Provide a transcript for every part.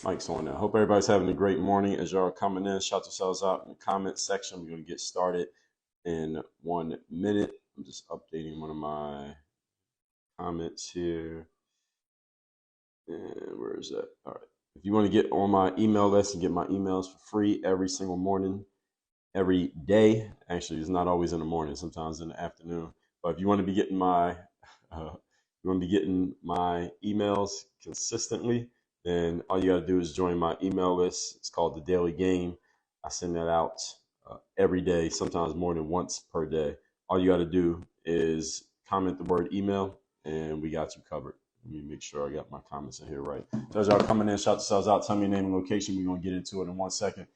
Mike's on now. Hope everybody's having a great morning. As y'all are coming in, shout yourselves out in the comment section. We're going to get started in 1 minute. I'm just updating one of my comments here. And where is that? All right. If you want to get on my email list and get my emails for free every single morning, every day, actually, it's not always in the morning, sometimes in the afternoon. But if you want to be getting my emails consistently, then all you got to do is join my email list. It's called the Daily Game. I send that out every day, sometimes more than once per day. All you got to do is comment the word email, and we got you covered. Let me make sure I got my comments in here right. So as y'all coming in, shout yourselves out. Tell me your name and location. We're going to get into it in 1 second.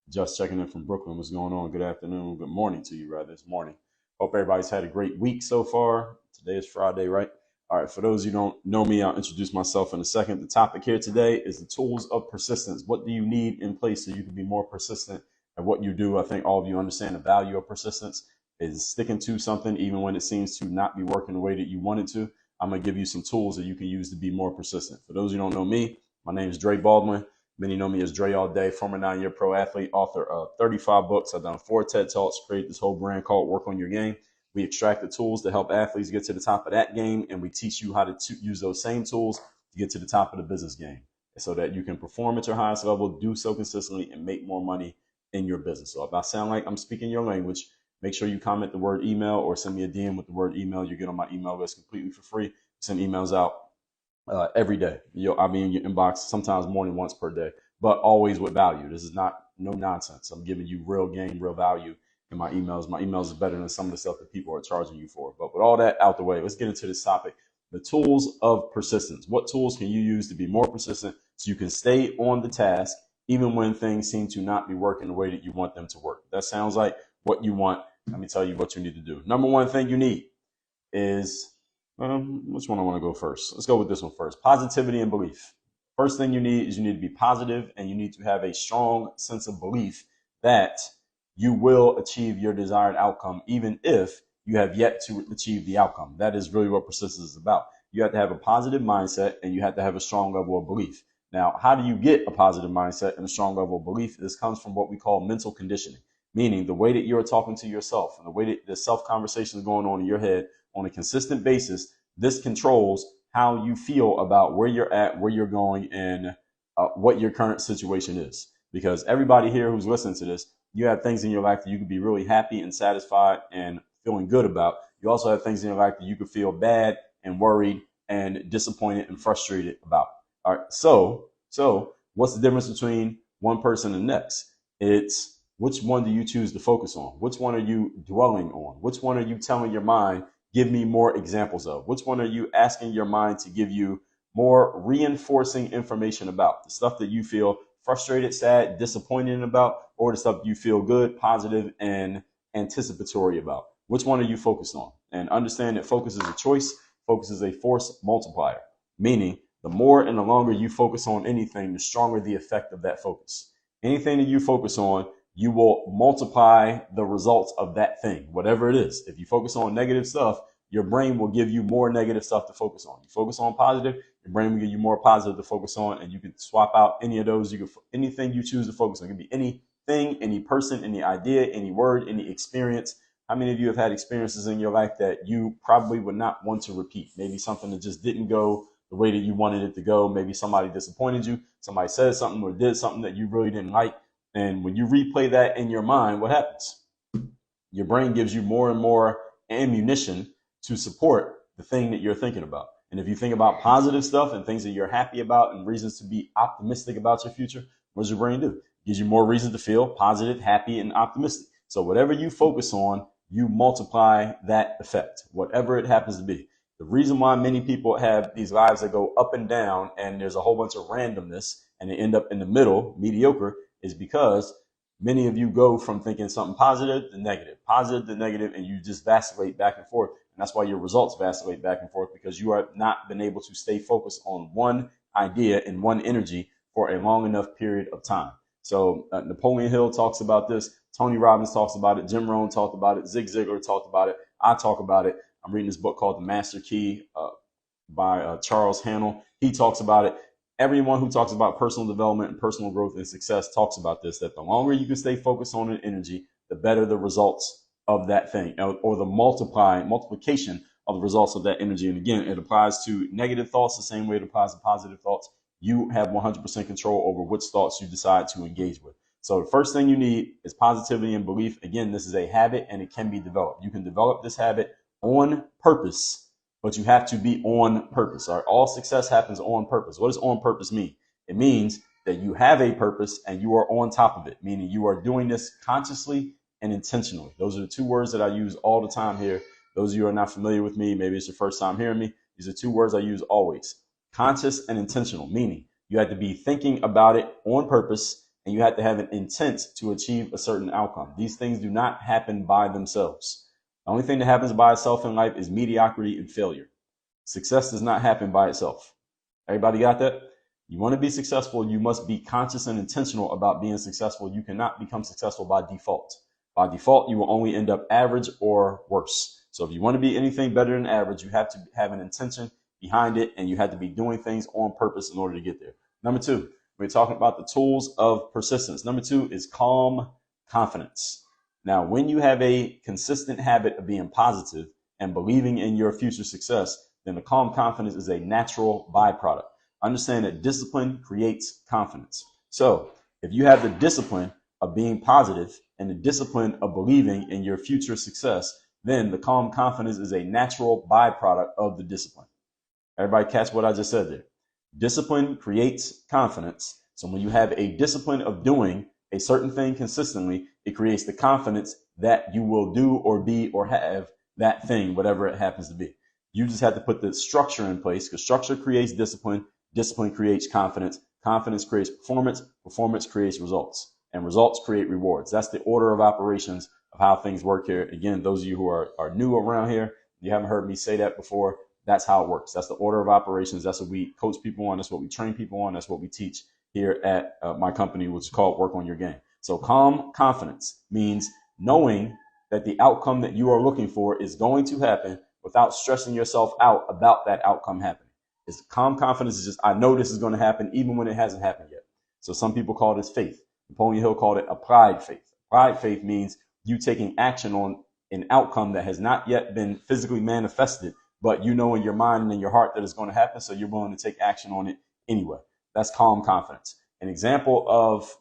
Just checking in from Brooklyn. What's going on? Good afternoon. Good morning to you, rather. It's morning. Hope everybody's had a great week so far. Today is Friday, right? All right. For those who don't know me, I'll introduce myself in a second. The topic here today is the tools of persistence. What do you need in place so you can be more persistent at what you do? I think all of you understand the value of persistence is sticking to something even when it seems to not be working the way that you want it to. I'm going to give you some tools that you can use to be more persistent. For those who don't know me, my name is Dre Baldwin. Many know me as Dre All Day, former 9-year pro athlete, author of 35 books. I've done 4 TED Talks, created this whole brand called Work on Your Game. We extract the tools to help athletes get to the top of that game, and we teach you how to use those same tools to get to the top of the business game so that you can perform at your highest level, do so consistently, and make more money in your business. So if I sound like I'm speaking your language, make sure you comment the word email or send me a DM with the word email. You get on my email list completely for free. Send emails out every day. I'll be in your inbox sometimes more than once per day, but always with value. This is not no nonsense. I'm giving you real game, real value in my emails. My emails is better than some of the stuff that people are charging you for. But with all that out the way, let's get into this topic. The tools of persistence. What tools can you use to be more persistent so you can stay on the task even when things seem to not be working the way that you want them to work? That sounds like what you want. Let me tell you what you need to do. Number one thing you need is which one I want to go first? Let's go with this one first. Positivity and belief. First thing you need is you need to be positive and you need to have a strong sense of belief that you will achieve your desired outcome, even if you have yet to achieve the outcome. That is really what persistence is about. You have to have a positive mindset and you have to have a strong level of belief. Now, how do you get a positive mindset and a strong level of belief? This comes from what we call mental conditioning, meaning the way that you're talking to yourself and the way that the self conversation is going on in your head on a consistent basis. This controls how you feel about where you're at, where you're going, and what your current situation is. Because everybody here who's listening to this, you have things in your life that you could be really happy and satisfied and feeling good about. You also have things in your life that you could feel bad and worried and disappointed and frustrated about. All right. So what's the difference between one person and the next? It's which one do you choose to focus on? Which one are you dwelling on? Which one are you telling your mind, give me more examples of? Which one are you asking your mind to give you more reinforcing information about? The stuff that you feel frustrated, sad, disappointed about, or the stuff you feel good, positive, and anticipatory about? Which one are you focused on? And understand that focus is a choice. Focus is a force multiplier, meaning the more and the longer you focus on anything, the stronger the effect of that focus. Anything that you focus on, you will multiply the results of that thing, whatever it is. If you focus on negative stuff, your brain will give you more negative stuff to focus on. You focus on positive, your brain will give you more positive to focus on, and you can swap out any of those. You can anything you choose to focus on. It can be anything, any person, any idea, any word, any experience. How many of you have had experiences in your life that you probably would not want to repeat? Maybe something that just didn't go the way that you wanted it to go. Maybe somebody disappointed you. Somebody said something or did something that you really didn't like. And when you replay that in your mind, what happens? Your brain gives you more and more ammunition to support the thing that you're thinking about. And if you think about positive stuff and things that you're happy about and reasons to be optimistic about your future, what does your brain do? It gives you more reason to feel positive, happy, and optimistic. So whatever you focus on, you multiply that effect, whatever it happens to be. The reason why many people have these lives that go up and down and there's a whole bunch of randomness and they end up in the middle, mediocre, is because many of you go from thinking something positive to negative, and you just vacillate back and forth. And that's why your results vacillate back and forth, because you have not been able to stay focused on one idea and one energy for a long enough period of time. So Napoleon Hill talks about this. Tony Robbins talks about it. Jim Rohn talked about it. Zig Ziglar talked about it. I talk about it. I'm reading this book called The Master Key by Charles Hannell. He talks about it. Everyone who talks about personal development and personal growth and success talks about this, that the longer you can stay focused on an energy, the better the results of that thing, or the multiplication of the results of that energy. And again, it applies to negative thoughts the same way it applies to positive thoughts. You have 100% control over which thoughts you decide to engage with. So the first thing you need is positivity and belief. Again, this is a habit and it can be developed. You can develop this habit on purpose, but you have to be on purpose. All success happens on purpose. What does on purpose mean? It means that you have a purpose and you are on top of it, meaning you are doing this consciously and intentionally. Those are the two words that I use all the time here. Those of you who are not familiar with me, maybe it's your first time hearing me. These are two words I use always. Conscious and intentional, meaning you have to be thinking about it on purpose and you have to have an intent to achieve a certain outcome. These things do not happen by themselves. The only thing that happens by itself in life is mediocrity and failure. Success does not happen by itself. Everybody got that? You want to be successful, you must be conscious and intentional about being successful. You cannot become successful by default. By default, you will only end up average or worse. So if you want to be anything better than average, you have to have an intention behind it, and you have to be doing things on purpose in order to get there. Number two, we're talking about the tools of persistence. Number two is calm confidence. Now, when you have a consistent habit of being positive and believing in your future success, then the calm confidence is a natural byproduct. Understand that discipline creates confidence. So if you have the discipline of being positive and the discipline of believing in your future success, then the calm confidence is a natural byproduct of the discipline. Everybody catch what I just said there? Discipline creates confidence. So when you have a discipline of doing a certain thing consistently, it creates the confidence that you will do or be or have that thing, whatever it happens to be. You just have to put the structure in place, because structure creates discipline. Discipline creates confidence. Confidence creates performance. Performance creates results. And results create rewards. That's the order of operations of how things work here. Again, those of you who are new around here, you haven't heard me say that before. That's how it works. That's the order of operations. That's what we coach people on. That's what we train people on. That's what we teach here at my company, which is called Work on Your Game. So calm confidence means knowing that the outcome that you are looking for is going to happen without stressing yourself out about that outcome happening. It's calm confidence is just, I know this is going to happen even when it hasn't happened yet. So some people call this faith. Napoleon Hill called it applied faith. Applied faith means you taking action on an outcome that has not yet been physically manifested, but you know in your mind and in your heart that it's going to happen, so you're willing to take action on it anyway. That's calm confidence. An example of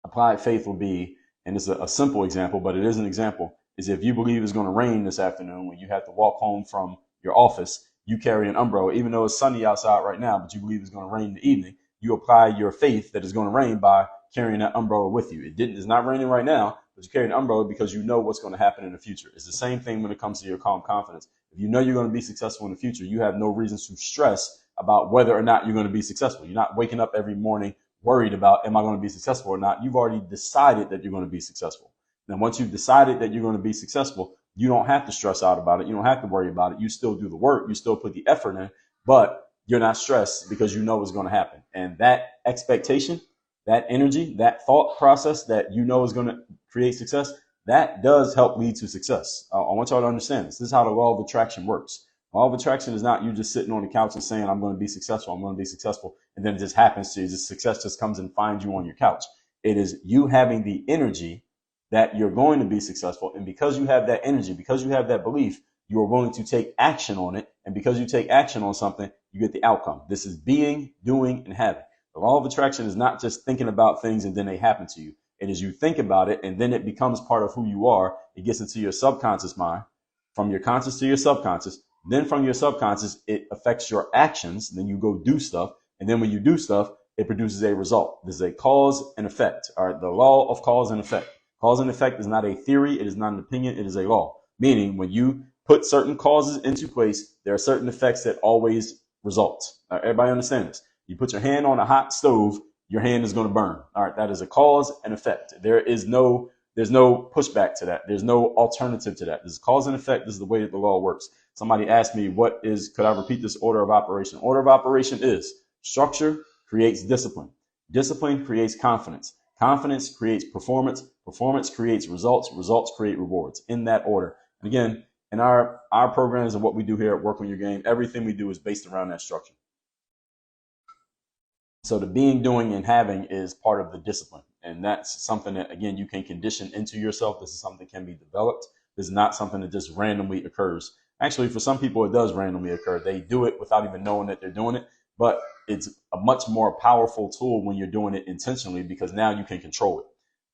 applied faith will be, and it's a simple example, but it is an example, is if you believe it's going to rain this afternoon when you have to walk home from your office, you carry an umbrella, even though it's sunny outside right now, but you believe it's going to rain in the evening, you apply your faith that it's going to rain by carrying that umbrella with you. It's not raining right now, but you carry an umbrella because you know what's going to happen in the future. It's the same thing when it comes to your calm confidence. If you know you're going to be successful in the future, you have no reason to stress about whether or not you're going to be successful. You're not waking up every morning worried about, am I going to be successful or not? You've already decided that you're going to be successful. Then once you've decided that you're going to be successful, you don't have to stress out about it. You don't have to worry about it. You still do the work. You still put the effort in, but you're not stressed because you know it's going to happen. And that expectation, that energy, that thought process that you know is going to create success, that does help lead to success. I want y'all to understand this. This is how the law of attraction works. Law of attraction is not you just sitting on the couch and saying, I'm going to be successful. I'm going to be successful. And then it just happens to you. Just success just comes and finds you on your couch. It is you having the energy that you're going to be successful. And because you have that energy, because you have that belief, you are willing to take action on it. And because you take action on something, you get the outcome. This is being, doing, and having. The law of attraction is not just thinking about things and then they happen to you. It is you think about it and then it becomes part of who you are. It gets into your subconscious mind, from your conscious to your subconscious. Then from your subconscious, it affects your actions. Then you go do stuff. And then when you do stuff, it produces a result. This is a cause and effect. All right, the law of cause and effect. Cause and effect is not a theory. It is not an opinion. It is a law. Meaning when you put certain causes into place, there are certain effects that always result. All right, everybody understand this? You put your hand on a hot stove, your hand is going to burn. All right, that is a cause and effect. There's no pushback to that. There's no alternative to that. This is cause and effect. This is the way that the law works. Somebody asked me, could I repeat this order of operation? Order of operation is structure creates discipline. Discipline creates confidence. Confidence creates performance. Performance creates results. Results create rewards, in that order. And again, in our programs and what we do here at Work on Your Game, everything we do is based around that structure. So the being, doing, and having is part of the discipline. And that's something that, again, you can condition into yourself. This is something that can be developed. This is not something that just randomly occurs. Actually, for some people, it does randomly occur. They do it without even knowing that they're doing it. But it's a much more powerful tool when you're doing it intentionally, because now you can control it.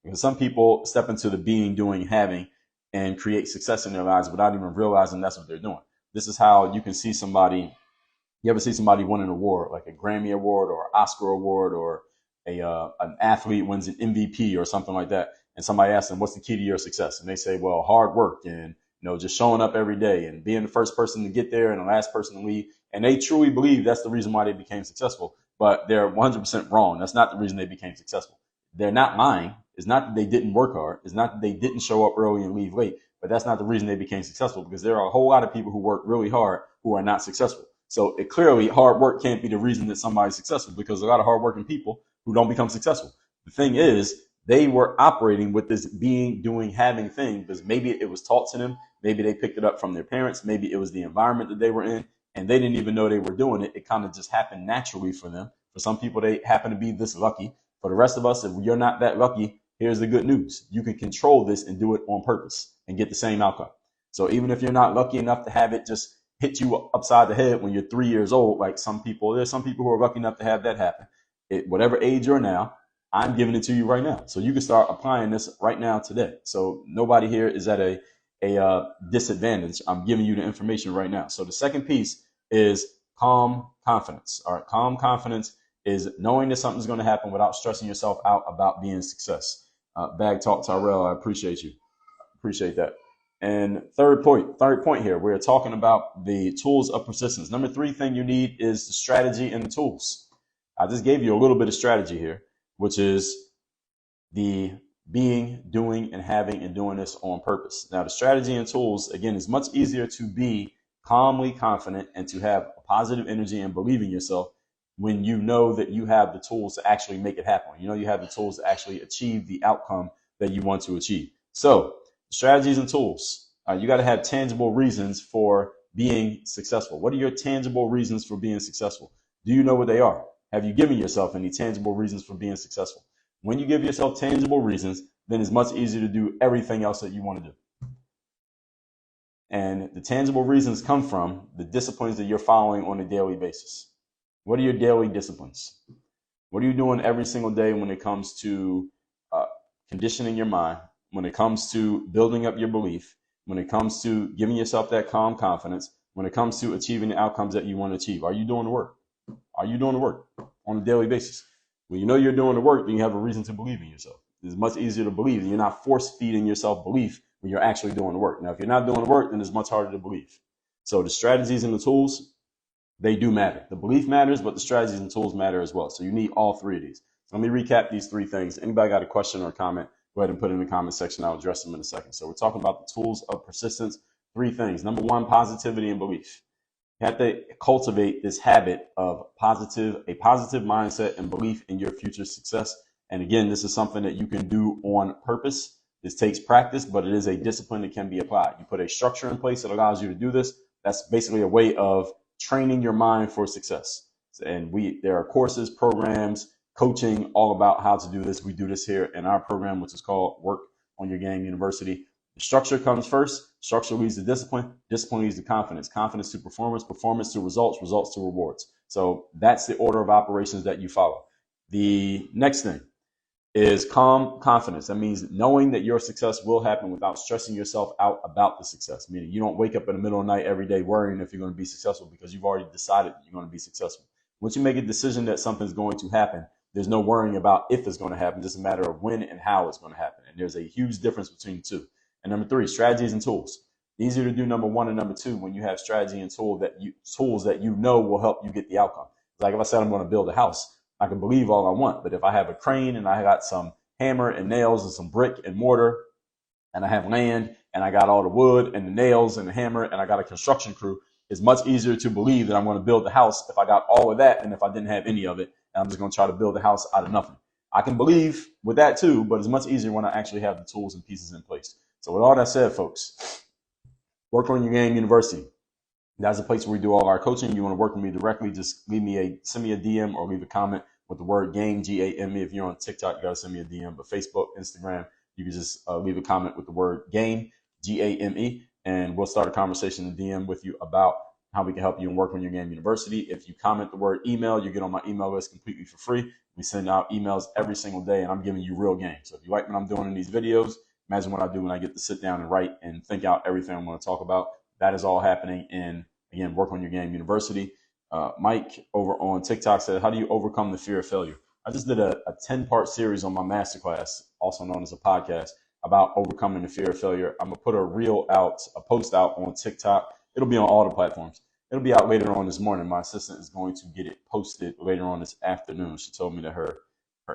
Because some people step into the being, doing, having and create success in their lives without even realizing that's what they're doing. This is how you can see somebody. You ever see somebody win an award, like a Grammy award or Oscar award, or an athlete wins an MVP or something like that, and somebody asks them, "What's the key to your success?" And they say, "Well, hard work and just showing up every day and being the first person to get there and the last person to leave." And they truly believe that's the reason why they became successful, but they're 100% wrong. That's not the reason they became successful. They're not lying. It's not that they didn't work hard. It's not that they didn't show up early and leave late, but that's not the reason they became successful, because there are a whole lot of people who work really hard who are not successful. So it clearly, hard work can't be the reason that somebody's successful, because a lot of hardworking people who don't become successful. The thing is, they were operating with this being, doing, having thing because maybe it was taught to them. Maybe they picked it up from their parents. Maybe it was the environment that they were in, and they didn't even know they were doing it. It kind of just happened naturally for them. For some people, they happen to be this lucky. For the rest of us, if you're not that lucky, here's the good news. You can control this and do it on purpose and get the same outcome. So even if you're not lucky enough to have it just hit you upside the head when you're 3 years old, like some people, there's some people who are lucky enough to have that happen. Whatever age you're now, I'm giving it to you right now. So you can start applying this right now today. So nobody here is at a disadvantage. I'm giving you the information right now. So the second piece is calm confidence. All right. Calm confidence is knowing that something's going to happen without stressing yourself out about being success. Bag Talk Tyrell, I appreciate you. Appreciate that. And third point here, we're talking about the tools of persistence. Number 3 thing you need is the strategy and the tools. I just gave you a little bit of strategy here, which is the being, doing, and having, and doing this on purpose. Now, the strategy and tools, again, is much easier to be calmly confident and to have a positive energy and believe in yourself when you know that you have the tools to actually make it happen. You know you have the tools to actually achieve the outcome that you want to achieve. So, strategies and tools. You got to have tangible reasons for being successful. What are your tangible reasons for being successful? Do you know what they are? Have you given yourself any tangible reasons for being successful? When you give yourself tangible reasons, then it's much easier to do everything else that you want to do. And the tangible reasons come from the disciplines that you're following on a daily basis. What are your daily disciplines? What are you doing every single day when it comes to conditioning your mind, when it comes to building up your belief, when it comes to giving yourself that calm confidence, when it comes to achieving the outcomes that you want to achieve? Are you doing the work? Are you doing the work on a daily basis? When you know you're doing the work, then you have a reason to believe in yourself. It's much easier to believe, and you're not force feeding yourself belief when you're actually doing the work. Now, if you're not doing the work, then it's much harder to believe. So the strategies and the tools, they do matter. The belief matters, but the strategies and tools matter as well. So you need all 3 of these. So let me recap these 3 things. Anybody got a question or a comment, go ahead and put it in the comment section. I'll address them in a second. So we're talking about the tools of persistence. 3 things. Number 1, positivity and belief. You have to cultivate this habit of a positive mindset and belief in your future success. And again, this is something that you can do on purpose. This takes practice, but it is a discipline that can be applied. You put a structure in place that allows you to do this. That's basically a way of training your mind for success. And there are courses, programs, coaching all about how to do this. We do this here in our program, which is called Work on Your Game University. The structure comes first. Structure leads to discipline. Discipline leads to confidence. Confidence to performance. Performance to results. Results to rewards. So that's the order of operations that you follow. The next thing is calm confidence. That means knowing that your success will happen without stressing yourself out about the success. Meaning you don't wake up in the middle of the night every day worrying if you're going to be successful, because you've already decided you're going to be successful. Once you make a decision that something's going to happen, there's no worrying about if it's going to happen. It's just a matter of when and how it's going to happen. And there's a huge difference between the two. And number 3, strategies and tools. Easier to do number 1 and number 2 when you have strategy and tools that you know will help you get the outcome. Like if I said I'm going to build a house, I can believe all I want, but if I have a crane and I got some hammer and nails and some brick and mortar, and I have land and I got all the wood and the nails and the hammer and I got a construction crew, it's much easier to believe that I'm going to build the house if I got all of that than if I didn't have any of it and I'm just going to try to build a house out of nothing. I can believe with that too, but it's much easier when I actually have the tools and pieces in place. So with all that said, folks, Work on Your Game University. That's a place where we do all our coaching. You want to work with me directly, just send me a DM or leave a comment with the word game, GAME. If you're on TikTok, you got to send me a DM. But Facebook, Instagram, you can just leave a comment with the word game, GAME, and we'll start a conversation in the DM with you about how we can help you and Work on Your Game University. If you comment the word email, you get on my email list completely for free. We send out emails every single day, and I'm giving you real game. So if you like what I'm doing in these videos, imagine what I do when I get to sit down and write and think out everything I'm going to talk about. That is all happening in, again, Work on Your Game University. Mike over on TikTok said, how do you overcome the fear of failure? I just did a 10-part series on my masterclass, also known as a podcast, about overcoming the fear of failure. I'm going to put a post out on TikTok. It'll be on all the platforms. It'll be out later on this morning. My assistant is going to get it posted later on this afternoon. She told me that her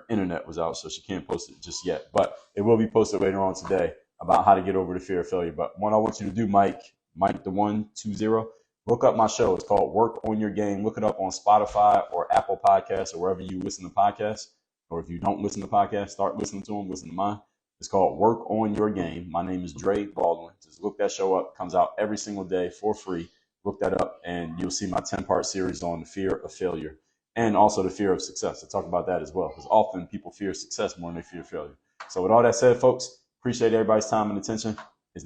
internet was out, so she can't post it just yet. But it will be posted later on today about how to get over the fear of failure. But what I want you to do, Mike the 120, look up my show. It's called Work on Your Game. Look it up on Spotify or Apple Podcasts or wherever you listen to podcasts. Or if you don't listen to podcasts, start listening to them. Listen to mine. It's called Work on Your Game. My name is Dre Baldwin. Just look that show up. It comes out every single day for free. Look that up, and you'll see my 10-part series on the fear of failure and also the fear of success. I talk about that as well, because often people fear success more than they fear failure. So with all that said, folks, appreciate everybody's time and attention. It's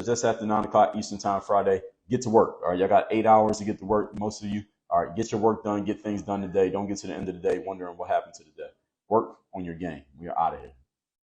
just after 9 o'clock Eastern time Friday. Get to work. All right, y'all got 8 hours to get to work, most of you. All right, get your work done, get things done today. Don't get to the end of the day wondering what happened to the day. Work on your game. We are out of here.